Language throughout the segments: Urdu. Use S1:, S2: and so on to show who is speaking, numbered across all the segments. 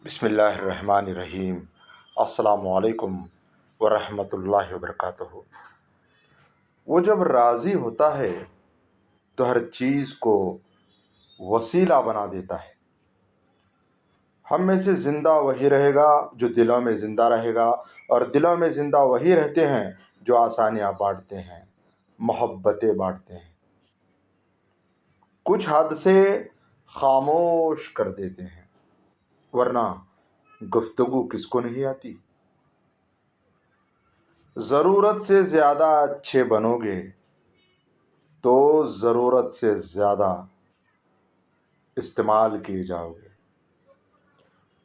S1: بسم اللہ الرحمن الرحیم۔ السلام علیکم ورحمۃ اللہ وبرکاتہ۔ وہ جب راضی ہوتا ہے تو ہر چیز کو وسیلہ بنا دیتا ہے۔ ہم میں سے زندہ وہی رہے گا جو دلوں میں زندہ رہے گا، اور دلوں میں زندہ وہی رہتے ہیں جو آسانیاں بانٹتے ہیں، محبتیں بانٹتے ہیں۔ کچھ حادثے خاموش کر دیتے ہیں، ورنہ گفتگو کس کو نہیں آتی۔ ضرورت سے زیادہ اچھے بنو گے تو ضرورت سے زیادہ استعمال کیے جاؤ گے۔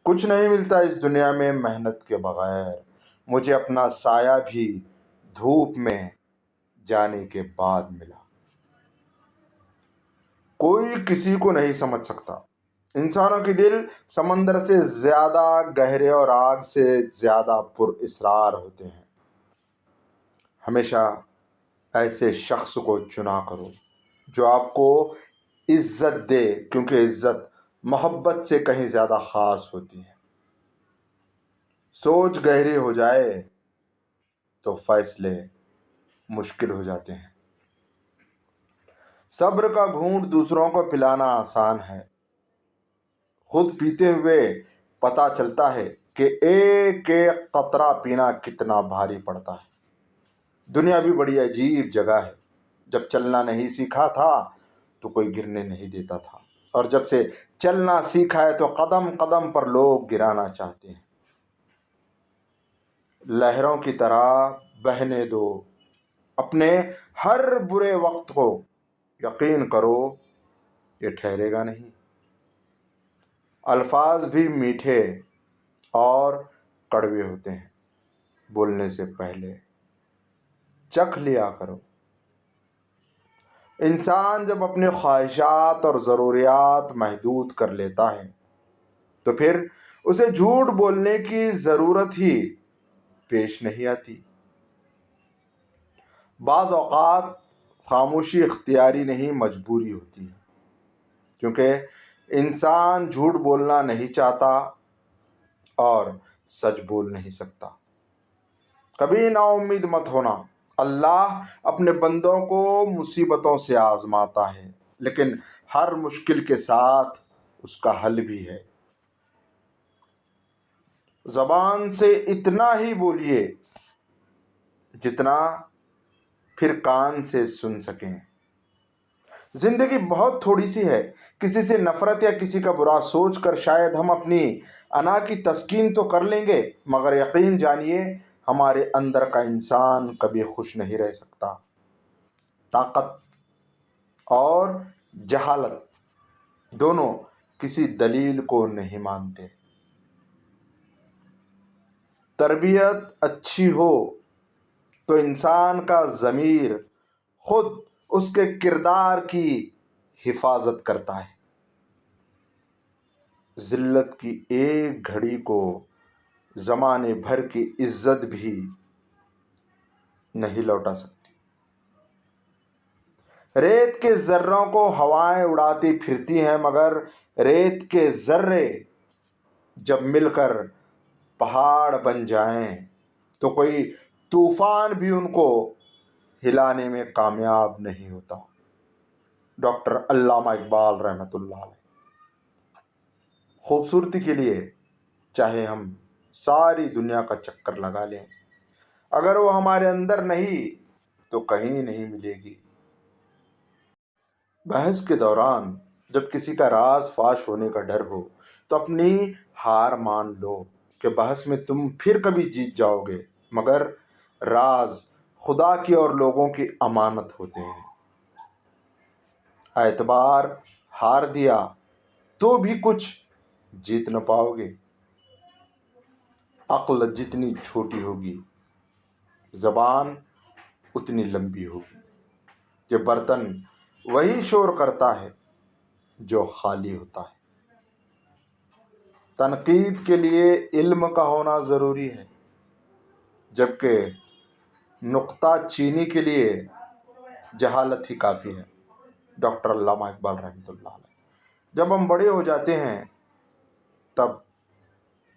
S1: کچھ نہیں ملتا اس دنیا میں محنت کے بغیر، مجھے اپنا سایہ بھی دھوپ میں جانے کے بعد ملا۔ کوئی کسی کو نہیں سمجھ سکتا۔ انسانوں کے دل سمندر سے زیادہ گہرے اور آگ سے زیادہ پر اسرار ہوتے ہیں۔ ہمیشہ ایسے شخص کو چنا کرو جو آپ کو عزت دے، کیونکہ عزت محبت سے کہیں زیادہ خاص ہوتی ہے۔ سوچ گہری ہو جائے تو فیصلے مشکل ہو جاتے ہیں۔ صبر کا گھونٹ دوسروں کو پلانا آسان ہے، خود پیتے ہوئے پتہ چلتا ہے کہ ایک ایک قطرہ پینا کتنا بھاری پڑتا ہے۔ دنیا بھی بڑی عجیب جگہ ہے۔ جب چلنا نہیں سیکھا تھا تو کوئی گرنے نہیں دیتا تھا، اور جب سے چلنا سیکھا ہے تو قدم قدم پر لوگ گرانا چاہتے ہیں۔ لہروں کی طرح بہنے دو اپنے ہر برے وقت کو، یقین کرو یہ ٹھہرے گا نہیں۔ الفاظ بھی میٹھے اور کڑوے ہوتے ہیں، بولنے سے پہلے چکھ لیا کرو۔ انسان جب اپنی خواہشات اور ضروریات محدود کر لیتا ہے تو پھر اسے جھوٹ بولنے کی ضرورت ہی پیش نہیں آتی۔ بعض اوقات خاموشی اختیاری نہیں، مجبوری ہوتی ہے، کیونکہ انسان جھوٹ بولنا نہیں چاہتا اور سچ بول نہیں سکتا۔ کبھی نا امید مت ہونا۔ اللہ اپنے بندوں کو مصیبتوں سے آزماتا ہے، لیکن ہر مشکل کے ساتھ اس کا حل بھی ہے۔ زبان سے اتنا ہی بولیے جتنا پھر کان سے سن سکیں۔ زندگی بہت تھوڑی سی ہے، کسی سے نفرت یا کسی کا برا سوچ کر شاید ہم اپنی انا کی تسکین تو کر لیں گے، مگر یقین جانیے ہمارے اندر کا انسان کبھی خوش نہیں رہ سکتا۔ طاقت اور جہالت دونوں کسی دلیل کو نہیں مانتے۔ تربیت اچھی ہو تو انسان کا ضمیر خود اس کے کردار کی حفاظت کرتا ہے۔ ذلت کی ایک گھڑی کو زمانے بھر کی عزت بھی نہیں لوٹا سکتی۔ ریت کے ذروں کو ہوائیں اڑاتی پھرتی ہیں، مگر ریت کے ذرے جب مل کر پہاڑ بن جائیں تو کوئی طوفان بھی ان کو ہلانے میں کامیاب نہیں ہوتا۔ ڈاکٹر علامہ اقبال رحمۃ اللہ علیہ۔ خوبصورتی کے لیے چاہے ہم ساری دنیا کا چکر لگا لیں، اگر وہ ہمارے اندر نہیں تو کہیں نہیں ملے گی۔ بحث کے دوران جب کسی کا راز فاش ہونے کا ڈر ہو تو اپنی ہار مان لو کہ بحث میں تم پھر کبھی جیت جاؤ گے، مگر راز خدا کی اور لوگوں کی امانت ہوتے ہیں۔ اعتبار ہار دیا تو بھی کچھ جیت نہ پاؤ گے۔ عقل جتنی چھوٹی ہوگی زبان اتنی لمبی ہوگی۔ یہ برتن وہی شور کرتا ہے جو خالی ہوتا ہے۔ تنقید کے لیے علم کا ہونا ضروری ہے، جبکہ نقطہ چینی کے لیے جہالت ہی کافی ہے۔ ڈاکٹر علامہ اقبال رحمۃ اللہ علیہ۔ جب ہم بڑے ہو جاتے ہیں تب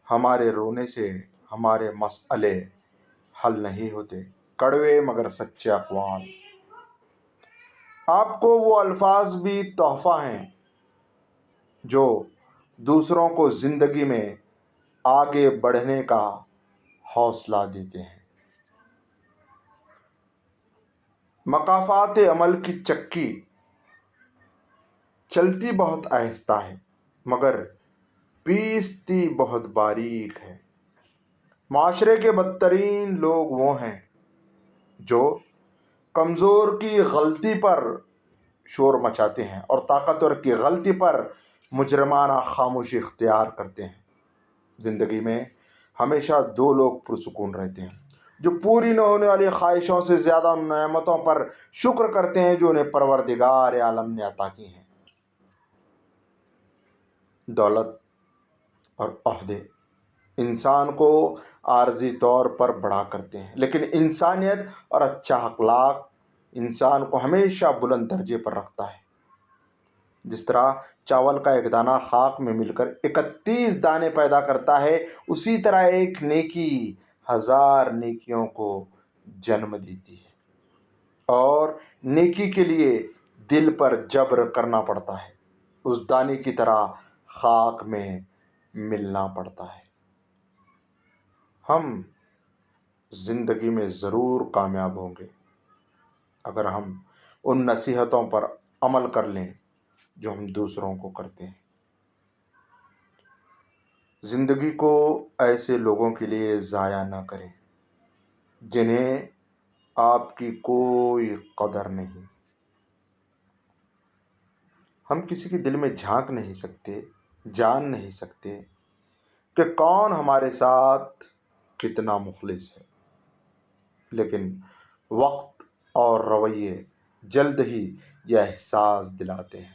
S1: ہمارے رونے سے ہمارے مسئلے حل نہیں ہوتے، کڑوے مگر سچے اقوال۔ آپ کو وہ الفاظ بھی تحفہ ہیں جو دوسروں کو زندگی میں آگے بڑھنے کا حوصلہ دیتے ہیں۔ مقافات عمل کی چکی چلتی بہت آہستہ ہے مگر پیستی بہت باریک ہے۔ معاشرے کے بدترین لوگ وہ ہیں جو کمزور کی غلطی پر شور مچاتے ہیں اور طاقتور کی غلطی پر مجرمانہ خاموشی اختیار کرتے ہیں۔ زندگی میں ہمیشہ دو لوگ پرسکون رہتے ہیں، جو پوری نہ ہونے والی خواہشوں سے زیادہ ان نعمتوں پر شکر کرتے ہیں جو انہیں پروردگار عالم نے عطا کی ہیں۔ دولت اور عہدے انسان کو عارضی طور پر بڑا کرتے ہیں، لیکن انسانیت اور اچھا اخلاق انسان کو ہمیشہ بلند درجے پر رکھتا ہے۔ جس طرح چاول کا ایک دانہ خاک میں مل کر 31 دانے پیدا کرتا ہے، اسی طرح ایک نیکی 1000 نیکیوں کو جنم دیتی ہے، اور نیکی کے لیے دل پر جبر کرنا پڑتا ہے، اس دانے کی طرح خاک میں ملنا پڑتا ہے۔ ہم زندگی میں ضرور کامیاب ہوں گے اگر ہم ان نصیحتوں پر عمل کر لیں جو ہم دوسروں کو کرتے ہیں۔ زندگی کو ایسے لوگوں کے لیے ضائع نہ کریں جنہیں آپ کی کوئی قدر نہیں۔ ہم کسی کے دل میں جھانک نہیں سکتے، جان نہیں سکتے کہ کون ہمارے ساتھ کتنا مخلص ہے، لیکن وقت اور رویے جلد ہی یہ احساس دلاتے ہیں۔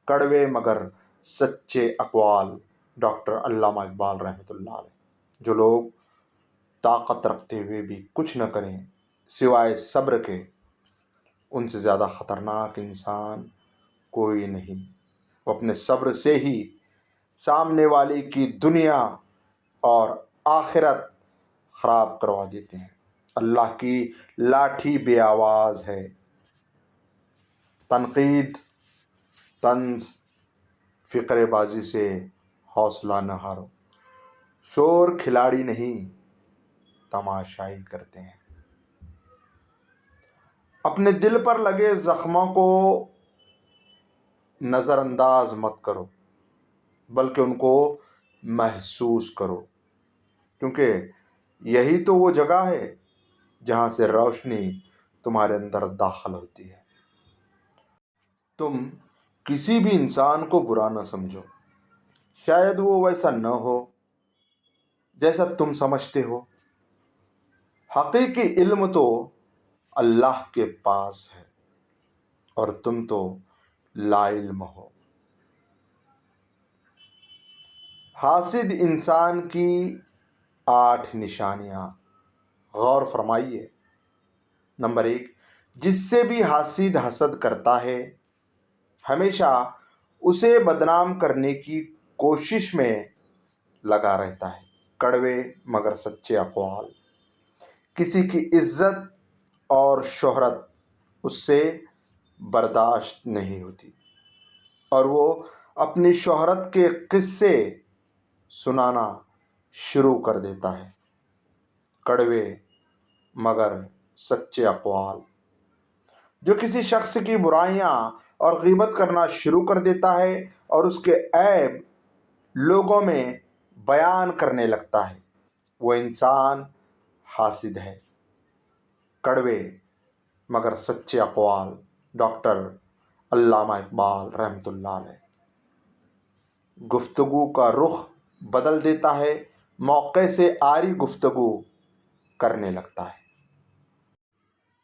S1: کڑوے مگر سچے اقوال، ڈاکٹر علامہ اقبال رحمۃ اللہ علیہ۔ جو لوگ طاقت رکھتے ہوئے بھی کچھ نہ کریں سوائے صبر کے، ان سے زیادہ خطرناک انسان کوئی نہیں۔ وہ اپنے صبر سے ہی سامنے والے کی دنیا اور آخرت خراب کروا دیتے ہیں۔ اللہ کی لاٹھی بے آواز ہے۔ تنقید، طنز، فقرے بازی سے حوصلہ نہ ہارو۔ شور کھلاڑی نہیں، تماشائی کرتے ہیں۔ اپنے دل پر لگے زخموں کو نظر انداز مت کرو، بلکہ ان کو محسوس کرو، کیونکہ یہی تو وہ جگہ ہے جہاں سے روشنی تمہارے اندر داخل ہوتی ہے۔ تم کسی بھی انسان کو برا نہ سمجھو، شاید وہ ویسا نہ ہو جیسا تم سمجھتے ہو۔ حقیقی علم تو اللہ کے پاس ہے اور تم تو لا علم ہو۔ حاسد انسان کی 8 نشانیاں غور فرمائیے۔ نمبر 1، جس سے بھی حاسد حسد کرتا ہے ہمیشہ اسے بدنام کرنے کی کوشش میں لگا رہتا ہے۔ کڑوے مگر سچے اقوال، کسی کی عزت اور شہرت اس سے برداشت نہیں ہوتی اور وہ اپنی شہرت کے قصے سنانا شروع کر دیتا ہے۔ کڑوے مگر سچے اقوال، جو کسی شخص کی برائیاں اور غیبت کرنا شروع کر دیتا ہے اور اس کے عیب لوگوں میں بیان کرنے لگتا ہے، وہ انسان حاسد ہے۔ کڑوے مگر سچے اقوال، ڈاکٹر علامہ اقبال رحمۃ اللہ علیہ۔ گفتگو کا رخ بدل دیتا ہے، موقع سے آری گفتگو کرنے لگتا ہے۔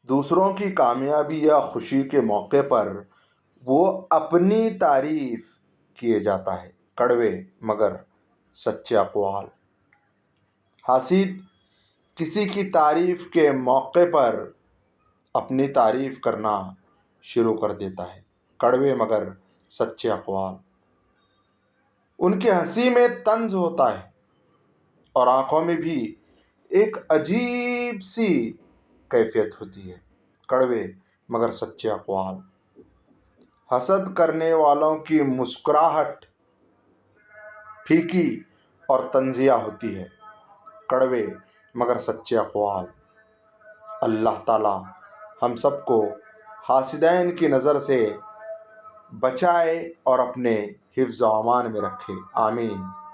S1: دوسروں کی کامیابی یا خوشی کے موقع پر وہ اپنی تعریف کیے جاتا ہے۔ کڑوے مگر سچے اقوال، حاسد کسی کی تعریف کے موقع پر اپنی تعریف کرنا شروع کر دیتا ہے۔ کڑوے مگر سچے اقوال، ان کی ہنسی میں طنز ہوتا ہے اور آنکھوں میں بھی ایک عجیب سی کیفیت ہوتی ہے، کڑوے مگر سچے اقوال۔ حسد کرنے والوں کی مسکراہٹ پھیکی اور طنزیہ ہوتی ہے، کڑوے مگر سچے اقوال۔ اللہ تعالی ہم سب کو حاسدین کی نظر سے بچائے اور اپنے حفظ و امان میں رکھے، آمین۔